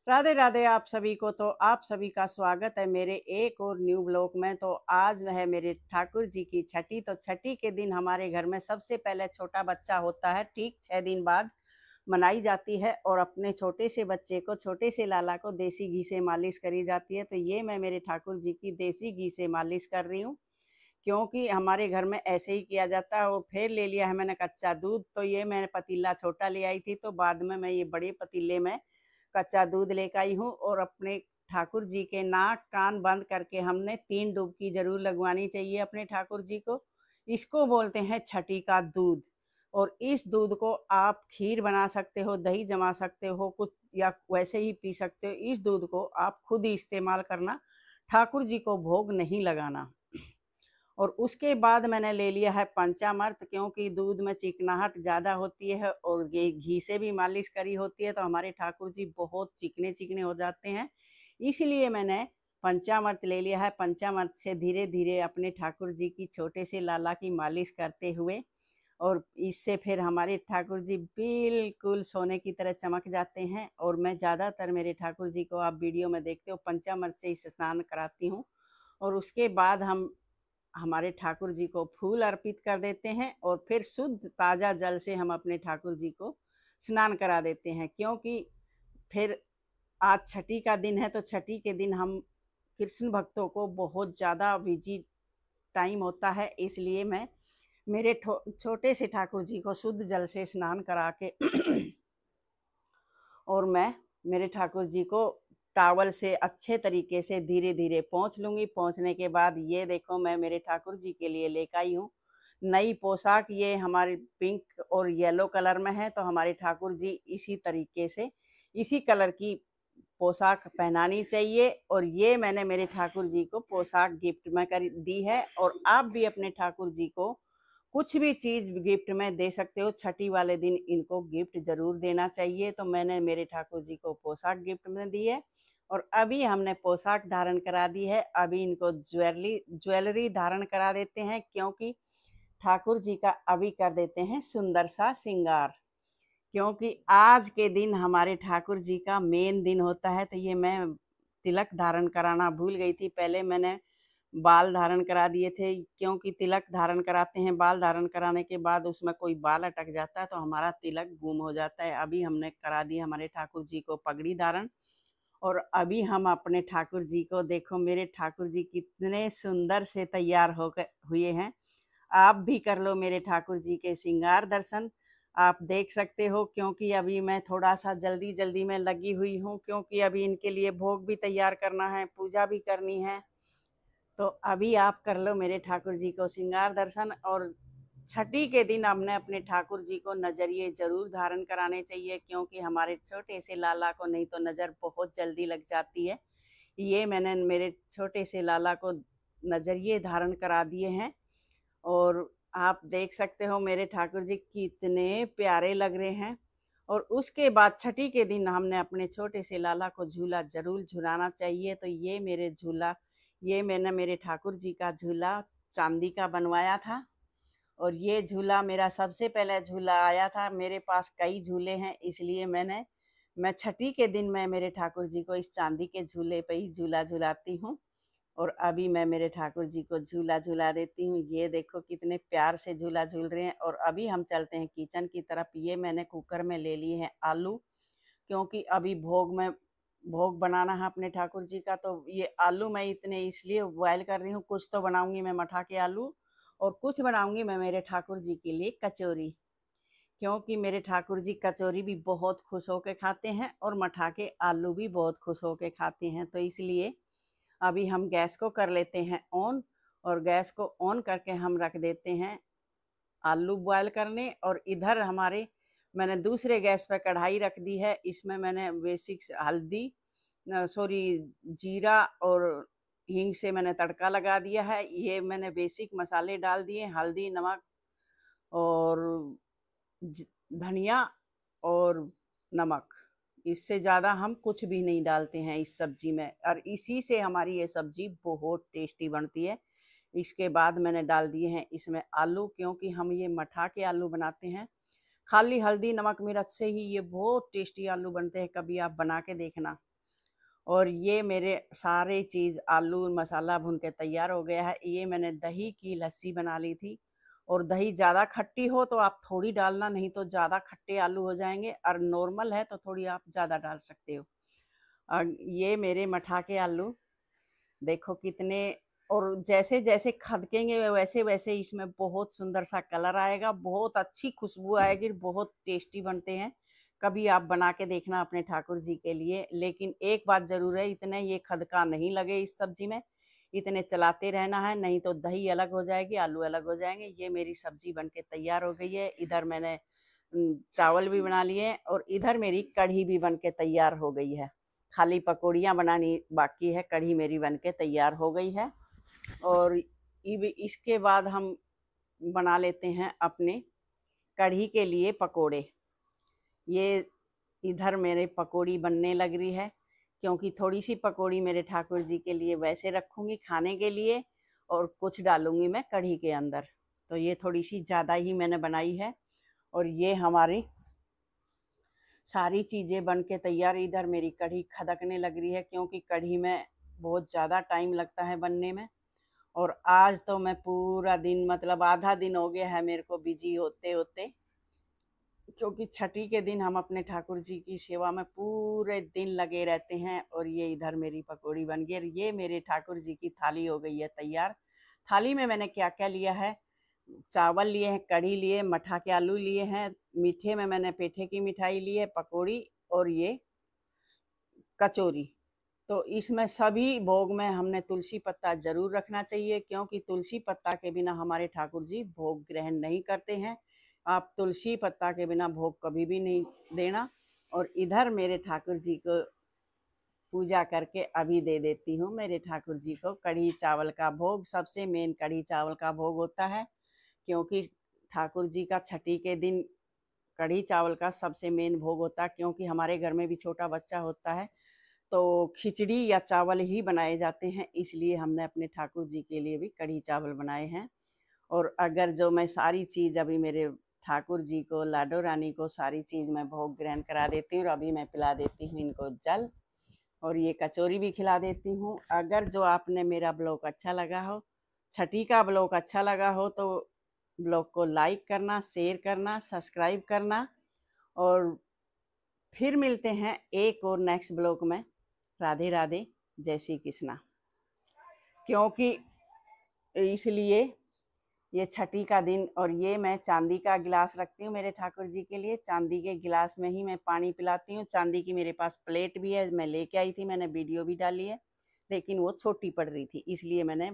राधे राधे आप सभी को। तो आप सभी का स्वागत है मेरे एक और न्यू ब्लॉग में। तो आज है मेरे ठाकुर जी की छठी। तो छठी के दिन हमारे घर में सबसे पहले छोटा बच्चा होता है, ठीक 6 दिन बाद मनाई जाती है। और अपने छोटे से बच्चे को, छोटे से लाला को देसी घी से मालिश करी जाती है। तो ये मैं मेरे ठाकुर जी की देसी घी से मालिश कर रही हूँ, क्योंकि हमारे घर में ऐसे ही किया जाता है। और फिर ले लिया है मैंने कच्चा दूध। तो ये मैंने पतीला छोटा ले आई थी, तो बाद में मैं ये बड़े पतीले में कच्चा दूध लेकर आई हूँ। और अपने ठाकुर जी के नाक कान बंद करके हमने 3 डुबकी जरूर लगवानी चाहिए अपने ठाकुर जी को। इसको बोलते हैं छठी का दूध। और इस दूध को आप खीर बना सकते हो, दही जमा सकते हो कुछ, या वैसे ही पी सकते हो। इस दूध को आप खुद ही इस्तेमाल करना, ठाकुर जी को भोग नहीं लगाना। और उसके बाद मैंने ले लिया है पंचामृत, क्योंकि दूध में चिकनाहट ज़्यादा होती है और ये घी से भी मालिश करी होती है, तो हमारे ठाकुर जी बहुत चिकने चिकने हो जाते हैं। इसलिए मैंने पंचामृत ले लिया है। पंचामृत से धीरे धीरे अपने ठाकुर जी की, छोटे से लाला की मालिश करते हुए, और इससे फिर हमारे ठाकुर जी बिल्कुल सोने की तरह चमक जाते हैं। और मैं ज़्यादातर मेरे ठाकुर जी को, आप वीडियो में देखते हो, पंचामृत से ही स्नान कराती हूँ। और उसके बाद हम हमारे ठाकुर जी को फूल अर्पित कर देते हैं, और फिर शुद्ध ताज़ा जल से हम अपने ठाकुर जी को स्नान करा देते हैं। क्योंकि फिर आज छठी का दिन है, तो छठी के दिन हम कृष्ण भक्तों को बहुत ज़्यादा बिजी टाइम होता है। इसलिए मैं मेरे छोटे से ठाकुर जी को शुद्ध जल से स्नान करा के और मैं मेरे ठाकुर जी को टावल से अच्छे तरीके से धीरे धीरे पोंछ लूँगी। पोंछने के बाद ये देखो, मैं मेरे ठाकुर जी के लिए लेकर आई हूँ नई पोशाक। ये हमारे पिंक और येलो कलर में है, तो हमारे ठाकुर जी इसी तरीके से, इसी कलर की पोशाक पहनानी चाहिए। और ये मैंने मेरे ठाकुर जी को पोशाक गिफ्ट में कर दी है। और आप भी अपने ठाकुर जी को कुछ भी चीज़ गिफ्ट में दे सकते हो। छठी वाले दिन इनको गिफ्ट जरूर देना चाहिए। तो मैंने मेरे ठाकुर जी को पोशाक गिफ्ट में दी है। और अभी हमने पोशाक धारण करा दी है। अभी इनको ज्वेलरी धारण करा देते हैं, क्योंकि ठाकुर जी का अभी कर देते हैं सुंदर सा श्रृंगार। क्योंकि आज के दिन हमारे ठाकुर जी का मेन दिन होता है। तो ये मैं तिलक धारण कराना भूल गई थी। पहले मैंने बाल धारण करा दिए थे, क्योंकि तिलक धारण कराते हैं, बाल धारण कराने के बाद उसमें कोई बाल अटक जाता है तो हमारा तिलक गुम हो जाता है। अभी हमने करा दिया हमारे ठाकुर जी को पगड़ी धारण। और अभी हम अपने ठाकुर जी को, देखो मेरे ठाकुर जी कितने सुंदर से तैयार होकर हुए हैं। आप भी कर लो मेरे ठाकुर जी के श्रृंगार दर्शन, आप देख सकते हो। क्योंकि अभी मैं थोड़ा सा जल्दी जल्दी में लगी हुई हूँ, क्योंकि अभी इनके लिए भोग भी तैयार करना है, पूजा भी करनी है। तो अभी आप कर लो मेरे ठाकुर जी को श्रृंगार दर्शन। और छठी के दिन हमने अपने ठाकुर जी को नजरिए जरूर धारण कराने चाहिए, क्योंकि हमारे छोटे से लाला को नहीं तो नज़र बहुत जल्दी लग जाती है। ये मैंने मेरे छोटे से लाला को नजरिए धारण करा दिए हैं। और आप देख सकते हो मेरे ठाकुर जी कितने प्यारे लग रहे हैं। और उसके बाद छठी के दिन हमने अपने छोटे से लाला को झूला जरूर झुलाना चाहिए। तो ये मेरे झूला, ये मैंने मेरे ठाकुर जी का झूला चांदी का बनवाया था। और ये झूला मेरा सबसे पहले झूला आया था। मेरे पास कई झूले हैं, इसलिए मैं छठी के दिन मैं मेरे ठाकुर जी को इस चांदी के झूले पे ही झूला झुलाती हूँ। और अभी मैं मेरे ठाकुर जी को झूला झूला देती हूँ। ये देखो कितने प्यार से झूला झूल रहे हैं। और अभी हम चलते हैं किचन की तरफ। ये मैंने कुकर में ले लिए हैं आलू, क्योंकि अभी भोग बनाना है अपने ठाकुर जी का। तो ये आलू मैं इतने इसलिए बॉयल कर रही हूँ, कुछ तो बनाऊंगी मैं मठा के आलू, और कुछ बनाऊंगी मैं मेरे ठाकुर जी के लिए कचौरी। क्योंकि मेरे ठाकुर जी कचौरी भी बहुत खुश होकर खाते हैं, और मठा के आलू भी बहुत खुश होकर खाते हैं। तो इसलिए अभी हम गैस को कर लेते हैं ऑन। और गैस को ऑन करके हम रख देते हैं आलू बॉयल करने। और इधर हमारे, मैंने दूसरे गैस पर कढ़ाई रख दी है। इसमें मैंने बेसिक हल्दी, सॉरी, जीरा और हींग से मैंने तड़का लगा दिया है। ये मैंने बेसिक मसाले डाल दिए, हल्दी, नमक और धनिया और नमक। इससे ज़्यादा हम कुछ भी नहीं डालते हैं इस सब्जी में, और इसी से हमारी ये सब्जी बहुत टेस्टी बनती है। इसके बाद मैंने डाल दिए हैं इसमें आलू, क्योंकि हम ये मठा के आलू बनाते हैं। खाली हल्दी नमक मिर्च से ही ये बहुत टेस्टी आलू बनते हैं, कभी आप बना के देखना। और ये मेरे सारे चीज़ आलू मसाला भून के तैयार हो गया है। ये मैंने दही की लस्सी बना ली थी, और दही ज़्यादा खट्टी हो तो आप थोड़ी डालना, नहीं तो ज़्यादा खट्टे आलू हो जाएंगे, और नॉर्मल है तो थोड़ी आप ज़्यादा डाल सकते हो। ये मेरे मठा के आलू देखो कितने, और जैसे जैसे खदकेंगे वैसे वैसे इसमें बहुत सुंदर सा कलर आएगा, बहुत अच्छी खुशबू आएगी, बहुत टेस्टी बनते हैं। कभी आप बना के देखना अपने ठाकुर जी के लिए। लेकिन एक बात ज़रूर है, इतने ये खदका नहीं लगे इस सब्जी में, इतने चलाते रहना है, नहीं तो दही अलग हो जाएगी, आलू अलग हो जाएंगे। ये मेरी सब्जी बन के तैयार हो गई है। इधर मैंने चावल भी बना लिए, और इधर मेरी कढ़ी भी बन के तैयार हो गई है। खाली पकौड़ियाँ बनानी बाकी है, कढ़ी मेरी बन के तैयार हो गई है। और इसके बाद हम बना लेते हैं अपने कढ़ी के लिए पकोड़े। ये इधर मेरे पकोड़ी बनने लग रही है, क्योंकि थोड़ी सी पकोड़ी मेरे ठाकुर जी के लिए वैसे रखूँगी खाने के लिए, और कुछ डालूँगी मैं कढ़ी के अंदर। तो ये थोड़ी सी ज़्यादा ही मैंने बनाई है। और ये हमारी सारी चीज़ें बन के तैयार। इधर मेरी कढ़ी खदकने लग रही है, क्योंकि कढ़ी में बहुत ज़्यादा टाइम लगता है बनने में। और आज तो मैं पूरा दिन, मतलब आधा दिन हो गया है मेरे को बिजी होते होते, क्योंकि छठी के दिन हम अपने ठाकुर जी की सेवा में पूरे दिन लगे रहते हैं। और ये इधर मेरी पकौड़ी बन गई, और ये मेरे ठाकुर जी की थाली हो गई है तैयार। थाली में मैंने क्या क्या लिया है, चावल लिए हैं, कढ़ी लिए, मठा के आलू लिए हैं, मीठे में मैंने पेठे की मिठाई ली है, पकौड़ी, और ये कचौरी। तो इसमें सभी भोग में हमने तुलसी पत्ता ज़रूर रखना चाहिए, क्योंकि तुलसी पत्ता के बिना हमारे ठाकुर जी भोग ग्रहण नहीं करते हैं। आप तुलसी पत्ता के बिना भोग कभी भी नहीं देना। और इधर मेरे ठाकुर जी को पूजा करके अभी दे देती हूँ मेरे ठाकुर जी को कढ़ी चावल का भोग। सबसे मेन कढ़ी चावल का भोग होता है, क्योंकि ठाकुर जी का छठी के दिन कढ़ी चावल का सबसे मेन भोग होता है। क्योंकि हमारे घर में भी छोटा बच्चा होता है, तो खिचड़ी या चावल ही बनाए जाते हैं, इसलिए हमने अपने ठाकुर जी के लिए भी कढ़ी चावल बनाए हैं। और अगर जो मैं सारी चीज़ अभी मेरे ठाकुर जी को, लाडो रानी को सारी चीज़ मैं भोग ग्रहण करा देती हूँ, और अभी मैं पिला देती हूँ इनको जल, और ये कचौरी भी खिला देती हूँ। अगर जो आपने मेरा ब्लॉग अच्छा लगा हो, छठी का ब्लॉग अच्छा लगा हो, तो ब्लॉग को लाइक करना, शेयर करना, सब्सक्राइब करना। और फिर मिलते हैं एक और नेक्स्ट ब्लॉग में। राधे राधे, जय श्री कृष्णा। क्योंकि इसलिए ये छठी का दिन, और ये मैं चांदी का गिलास रखती हूँ मेरे ठाकुर जी के लिए। चांदी के गिलास में ही मैं पानी पिलाती हूँ। चांदी की मेरे पास प्लेट भी है, मैं लेके आई थी, मैंने वीडियो भी डाली है, लेकिन वो छोटी पड़ रही थी, इसलिए मैंने